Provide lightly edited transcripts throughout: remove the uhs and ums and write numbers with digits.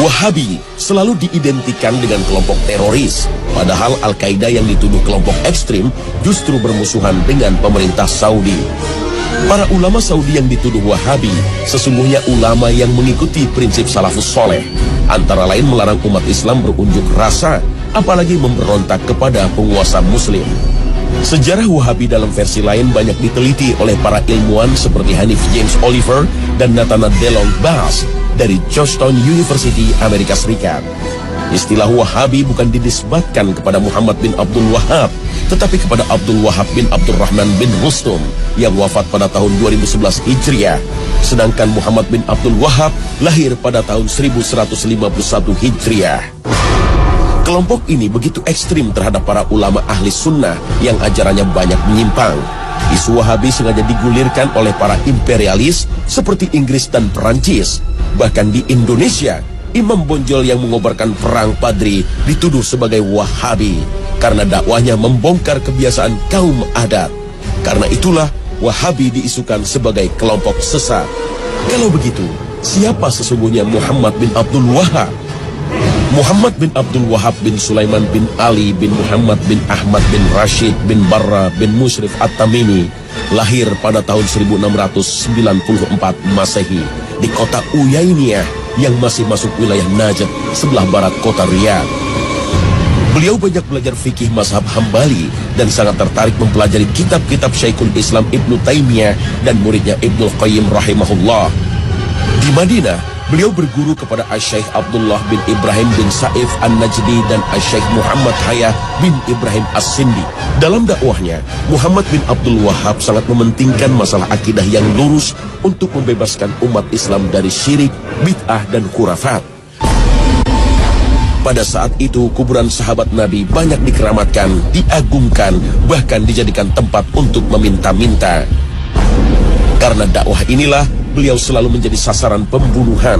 Wahabi selalu diidentikan dengan kelompok teroris, padahal Al-Qaeda yang dituduh kelompok ekstrim justru bermusuhan dengan pemerintah Saudi. Para ulama Saudi yang dituduh Wahabi sesungguhnya ulama yang mengikuti prinsip salafus soleh, antara lain melarang umat Islam berunjuk rasa, apalagi memberontak kepada penguasa muslim. Sejarah Wahabi dalam versi lain banyak diteliti oleh para ilmuwan seperti Hanif James Oliver dan Nathanael DeLong Bass dari Georgetown University, Amerika Serikat. Istilah Wahabi bukan dinisbatkan kepada Muhammad bin Abdul Wahab, tetapi kepada Abdul Wahab bin Abdurrahman bin Rustum yang wafat pada tahun 2011 Hijriah. Sedangkan Muhammad bin Abdul Wahab lahir pada tahun 1151 Hijriah. Kelompok ini begitu ekstrim terhadap para ulama ahli sunnah yang ajarannya banyak menyimpang. Isu Wahabi sengaja digulirkan oleh para imperialis seperti Inggris dan Perancis. Bahkan di Indonesia, imam bonjol yang mengobarkan perang Padri dituduh sebagai Wahabi karena dakwahnya membongkar kebiasaan kaum adat. Karena itulah Wahabi diisukan sebagai kelompok sesat. Kalau begitu, siapa sesungguhnya Muhammad bin Abdul Wahab? Muhammad bin Abdul Wahab bin Sulaiman bin Ali bin Muhammad bin Ahmad bin Rashid bin Barra bin Mushrif At-Tamimi lahir pada tahun 1694 Masehi di kota Uyainiyah yang masih masuk wilayah Najd sebelah barat kota Riyadh. Beliau banyak belajar fikih mazhab Hambali dan sangat tertarik mempelajari kitab-kitab Syekhul Islam Ibnu Taimiyah dan muridnya Ibnu Qayyim rahimahullah. Di Madinah, beliau berguru kepada Asy-Syaikh Abdullah bin Ibrahim bin Saif An-Najdi dan Asy-Syaikh Muhammad Hayah bin Ibrahim As-Sindi. Dalam dakwahnya, Muhammad bin Abdul Wahab sangat mementingkan masalah akidah yang lurus untuk membebaskan umat Islam dari syirik, bid'ah, dan khurafat. Pada saat itu, kuburan sahabat Nabi banyak dikeramatkan, diagungkan, bahkan dijadikan tempat untuk meminta-minta. Karena dakwah inilah, beliau selalu menjadi sasaran pembunuhan.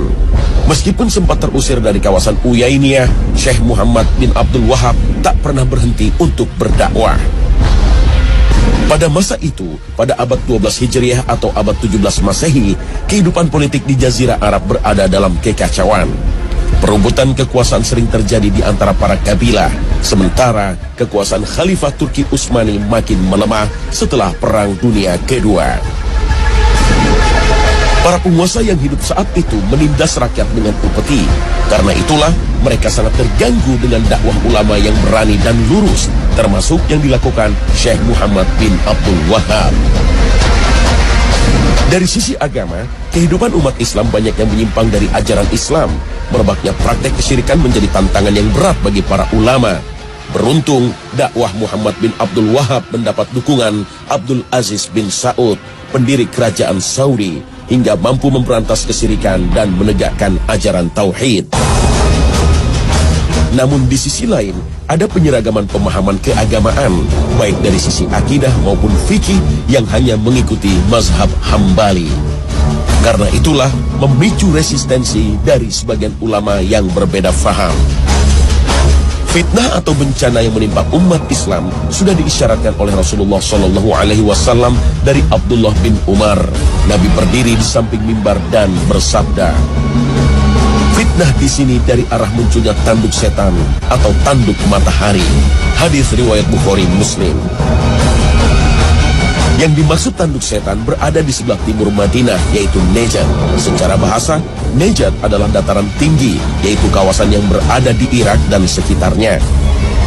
Meskipun sempat terusir dari kawasan Uyainiyah, Syekh Muhammad bin Abdul Wahab tak pernah berhenti untuk berdakwah. Pada masa itu, pada abad 12 Hijriah atau abad 17 Masehi, kehidupan politik di Jazirah Arab berada dalam kekacauan. Perebutan kekuasaan sering terjadi di antara para kabilah, sementara kekuasaan Khalifah Turki Utsmani makin melemah setelah Perang Dunia Kedua. Para penguasa yang hidup saat itu menindas rakyat dengan upeti. Karena itulah mereka sangat terganggu dengan dakwah ulama yang berani dan lurus, termasuk yang dilakukan Syekh Muhammad bin Abdul Wahab. Dari sisi agama, kehidupan umat Islam banyak yang menyimpang dari ajaran Islam. Merebaknya praktek kesyirikan menjadi tantangan yang berat bagi para ulama. Beruntung, dakwah Muhammad bin Abdul Wahab mendapat dukungan Abdul Aziz bin Saud, pendiri kerajaan Saudi, hingga mampu memberantas kesyirikan dan menegakkan ajaran tauhid. Namun di sisi lain, ada penyeragaman pemahaman keagamaan, baik dari sisi akidah maupun fikih yang hanya mengikuti mazhab Hambali. Karena itulah memicu resistensi dari sebagian ulama yang berbeda faham. Fitnah atau bencana yang menimpa umat Islam sudah diisyaratkan oleh Rasulullah SAW dari Abdullah bin Umar. Nabi berdiri di samping mimbar dan bersabda, fitnah di sini dari arah munculnya tanduk setan atau tanduk matahari. Hadis riwayat Bukhari Muslim. Yang dimaksud tanduk setan berada di sebelah timur Madinah, yaitu Najd. Secara bahasa, Najd adalah dataran tinggi, yaitu kawasan yang berada di Irak dan sekitarnya.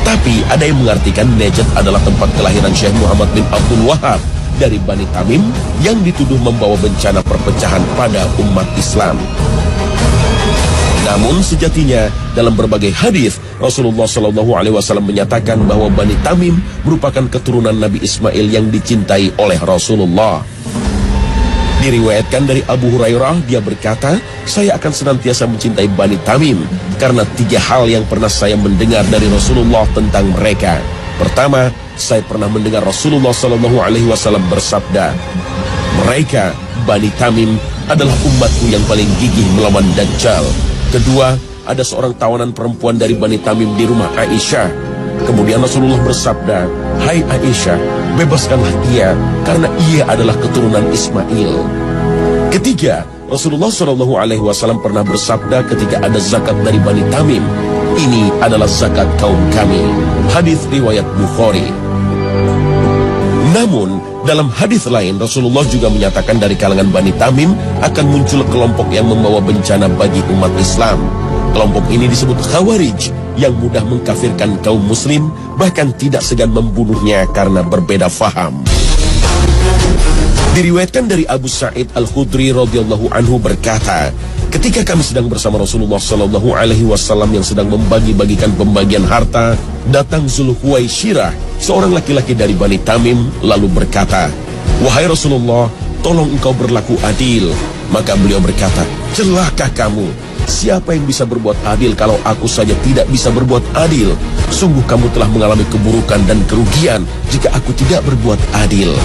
Tapi ada yang mengartikan Najd adalah tempat kelahiran Syekh Muhammad bin Abdul Wahab dari Bani Tamim yang dituduh membawa bencana perpecahan pada umat Islam. Namun sejatinya dalam berbagai hadis Rasulullah SAW menyatakan bahwa Bani Tamim merupakan keturunan Nabi Ismail yang dicintai oleh Rasulullah. Diriwayatkan dari Abu Hurairah, dia berkata, saya akan senantiasa mencintai Bani Tamim karena 3 hal yang pernah saya mendengar dari Rasulullah tentang mereka. Pertama, saya pernah mendengar Rasulullah SAW bersabda, mereka Bani Tamim adalah umatku yang paling gigih melawan Dajjal. Kedua, ada seorang tawanan perempuan dari Bani Tamim di rumah Aisyah. Kemudian Rasulullah bersabda, hai Aisyah, bebaskanlah ia karena ia adalah keturunan Ismail. Ketiga, Rasulullah SAW pernah bersabda ketika ada zakat dari Bani Tamim, "Ini adalah zakat kaum kami." Hadis riwayat Bukhari. Namun, dalam hadis lain Rasulullah juga menyatakan dari kalangan Bani Tamim akan muncul kelompok yang membawa bencana bagi umat Islam. Kelompok ini disebut Khawarij, yang mudah mengkafirkan kaum muslim, bahkan tidak segan membunuhnya karena berbeda faham. Diriwayatkan dari Abu Sa'id Al-Khudri radhiyallahu anhu berkata, ketika kami sedang bersama Rasulullah sallallahu alaihi wasallam yang sedang membagi-bagikan pembagian harta, datang Zulhuwaisyrah, seorang laki-laki dari Bani Tamim, lalu berkata, "Wahai Rasulullah, tolong engkau berlaku adil." Maka beliau berkata, "Celakah kamu? Siapa yang bisa berbuat adil kalau aku saja tidak bisa berbuat adil? Sungguh kamu telah mengalami keburukan dan kerugian jika aku tidak berbuat adil."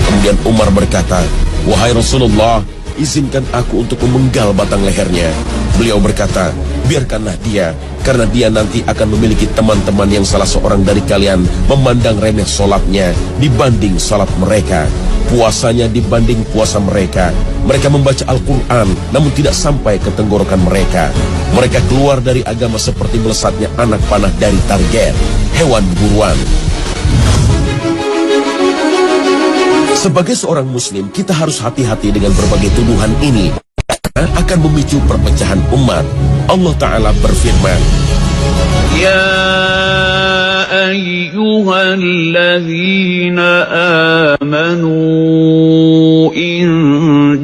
Kemudian Umar berkata, "Wahai Rasulullah, izinkan aku untuk memenggal batang lehernya." Beliau berkata, "Biarkanlah dia, karena dia nanti akan memiliki teman-teman yang salah seorang dari kalian memandang remeh sholatnya dibanding sholat mereka, puasanya dibanding puasa mereka. Mereka membaca Al-Quran, namun tidak sampai ke tenggorokan mereka. Mereka keluar dari agama seperti melesatnya anak panah dari target, hewan buruan." Sebagai seorang muslim, kita harus hati-hati dengan berbagai tuduhan ini, karena akan memicu perpecahan umat. Allah Ta'ala berfirman, "Ya ayyuhalladzina amanu in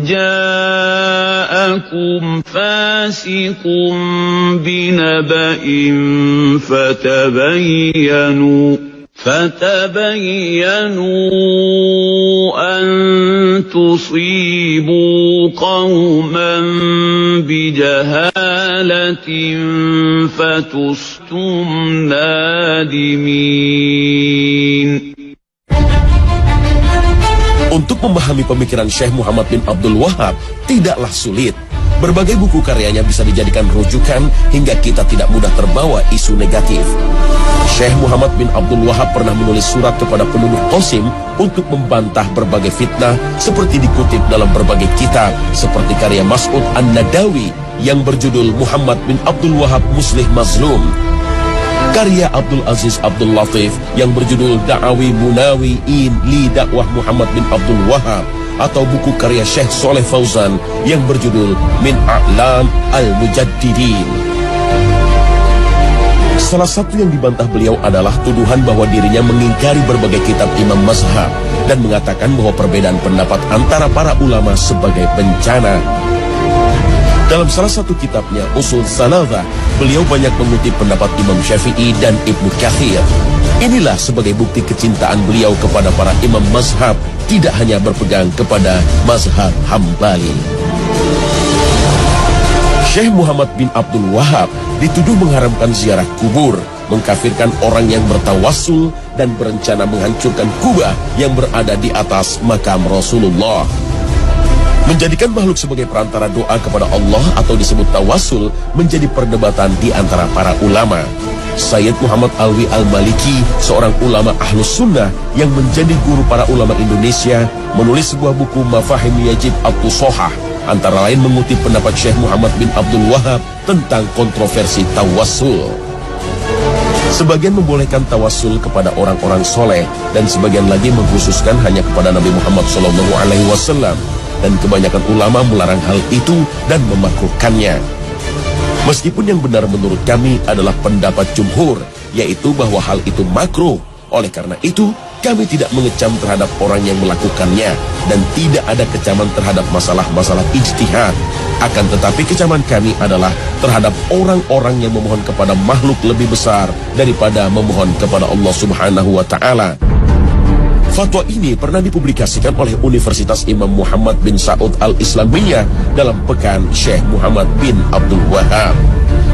ja'akum fasiqun binaba'in فتبينوا أن تصيبوا قوما بجهالة فتصبحوا نادمين. Untuk memahami pemikiran Syekh Muhammad bin Abdul Wahab tidaklah sulit. Berbagai buku karyanya bisa dijadikan rujukan hingga kita tidak mudah terbawa isu negatif. Syekh Muhammad bin Abdul Wahab pernah menulis surat kepada penuduh Qasim untuk membantah berbagai fitnah seperti dikutip dalam berbagai kitab seperti karya Mas'ud An-Nadawi yang berjudul Muhammad bin Abdul Wahab Muslih Mazlum, karya Abdul Aziz Abdul Latif yang berjudul Da'awi Munawi'in li Dakwah Muhammad bin Abdul Wahab, atau buku karya Syekh Soleh Fauzan yang berjudul Min A'lam Al-Mujaddidin. Salah satu yang dibantah beliau adalah tuduhan bahwa dirinya mengingkari berbagai kitab imam mazhab dan mengatakan bahwa perbedaan pendapat antara para ulama sebagai bencana. Dalam salah satu kitabnya, Usul Tsalatsa, beliau banyak mengutip pendapat Imam Syafi'i dan Ibnu Katsir. Inilah sebagai bukti kecintaan beliau kepada para imam mazhab, tidak hanya berpegang kepada mazhab Hambali. Syekh Muhammad bin Abdul Wahab dituduh mengharamkan ziarah kubur, mengkafirkan orang yang bertawassul, dan berencana menghancurkan kubah yang berada di atas makam Rasulullah. Menjadikan makhluk sebagai perantara doa kepada Allah atau disebut tawassul menjadi perdebatan di antara para ulama. Sayyid Muhammad Alwi Al-Maliki, seorang ulama Ahlus Sunnah yang menjadi guru para ulama Indonesia, menulis sebuah buku Mafahim Yajib At-Tusohah, antara lain mengutip pendapat Syekh Muhammad bin Abdul Wahab tentang kontroversi tawassul. Sebagian membolehkan tawassul kepada orang-orang soleh, dan sebagian lagi mengkhususkan hanya kepada Nabi Muhammad SAW, dan kebanyakan ulama melarang hal itu dan memakruhkannya. Meskipun yang benar menurut kami adalah pendapat jumhur, yaitu bahwa hal itu makruh. Oleh karena itu, kami tidak mengecam terhadap orang yang melakukannya, dan tidak ada kecaman terhadap masalah-masalah ijtihad. Akan tetapi kecaman kami adalah terhadap orang-orang yang memohon kepada makhluk lebih besar daripada memohon kepada Allah Subhanahu wa Ta'ala. Fatwa ini pernah dipublikasikan oleh Universitas Imam Muhammad bin Saud Al-Islamiyah dalam Pekan Syekh Muhammad bin Abdul Wahab.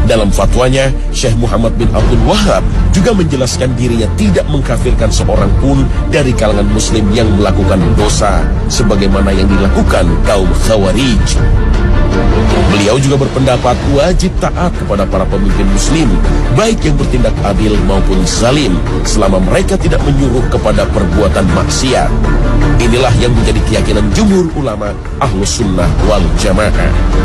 Dalam fatwanya, Syekh Muhammad bin Abdul Wahab juga menjelaskan dirinya tidak mengkafirkan seorang pun dari kalangan muslim yang melakukan dosa, sebagaimana yang dilakukan kaum Khawarij. Beliau Beliau juga berpendapat wajib taat kepada para pemimpin muslim, baik yang bertindak adil maupun zalim, selama mereka tidak menyuruh kepada perbuatan maksiat. Inilah yang menjadi keyakinan jumhur ulama Ahlus Sunnah wal Jamaah.